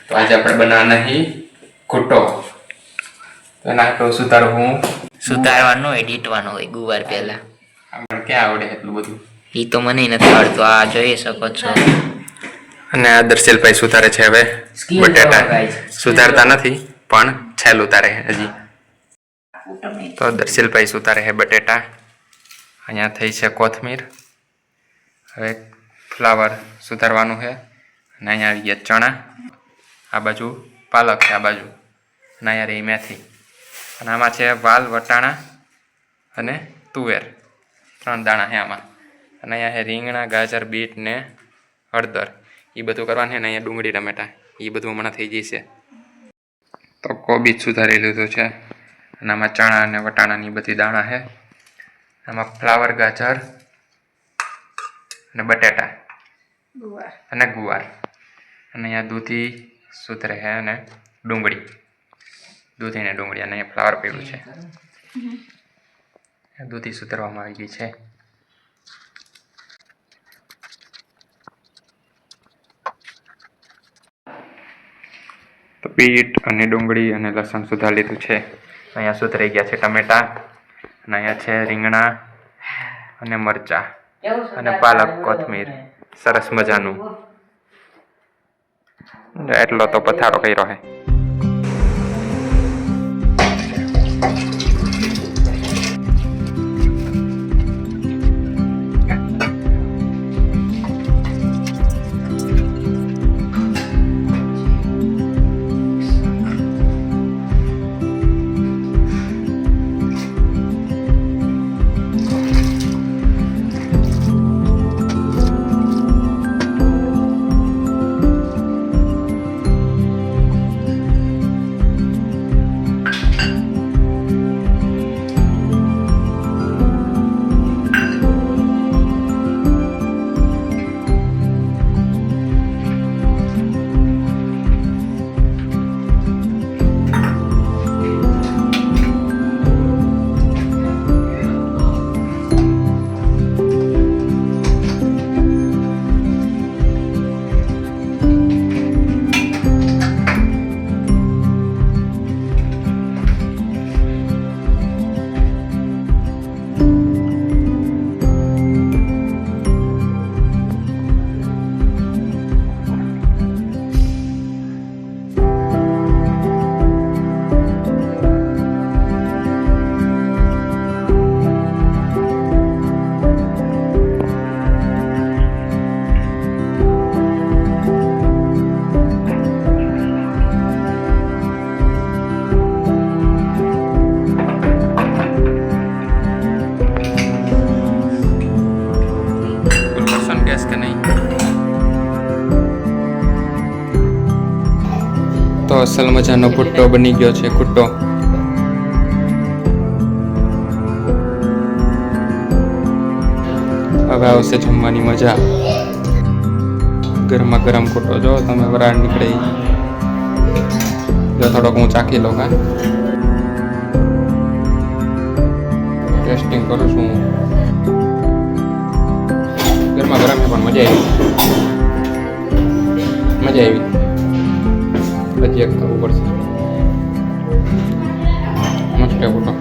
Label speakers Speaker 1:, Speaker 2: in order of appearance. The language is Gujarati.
Speaker 1: તો આજે આપણે બનાવવાના હી કુટો. તો એના તો
Speaker 2: સુધારવાનો એડિટવાનો હોય ગુવાર પહેલા.
Speaker 1: આપણે ક્યાં આવડે એટલું બધું?
Speaker 2: એ તો મને નથી આવડતું. આ જોઈ શકો છો.
Speaker 1: અને આ દર્શિલભાઈ સુધારે છે હવે બટેટા. સુધારતા નથી પણ છેલ ઉતારે હજી. તો દર્શિલભાઈ સુધારે છે બટેટા. અહીંયા થઈ છે કોથમીર. હવે ફ્લાવર સુધારવાનું છે. અને અહીંયા આવી ગયા ચણા. આ બાજુ પાલક છે, આ બાજુ અને અહીંયા રહી મેથી. અને આમાં છે વાલ, વટાણા અને તુવેર. 3 દાણા છે આમાં. અને અહીંયા છે રીંગણા, ગાજર, બીટ ને હળદર. એ બધું કરવાનું છે. ને અહીંયા ડુંગળી, ટમેટા એ બધું હમણાં થઈ જશે. તો કોબીજ સુધારી લીધું છે. અને આમાં ચણા અને વટાણાની બધી દાણા છે. આમાં ફ્લાવર, ગાજર અને બટેટા અને ગુવાર. અને અહીંયા દૂધી સુધરે છે અને ડુંગળી, દૂધી ને ડુંગળી. અને અહીંયા ફ્લાવર પીળું છે. દૂધી સુધારવામાં આવી ગઈ છે. તો બીટ અને ડુંગળી અને લસણ સુધારી લીધું છે. અહીંયા સુધરાઈ ગયા છે ટમેટા. અને અહીંયા છે રીંગણા અને મરચા અને પાલક, કોથમીર. સરસ મજાનું. એટલો તો પથારો કર્યો છે. તો અસલ મજાનો કુટ્ટો બની ગયો છે. કુટ્ટો હવે આવશે જમવાની મજા. ગરમા ગરમ કુટ્ટો. જો તમે વરાળ નીકળે. જો થોડોક હું ચાખી લઉં. હા, ટેસ્ટિંગ કરું છું. ગરમા ગરમ છે પણ મજા આવી. હજી એક કરવું પડશે. મસ્ત કુટ્ટો.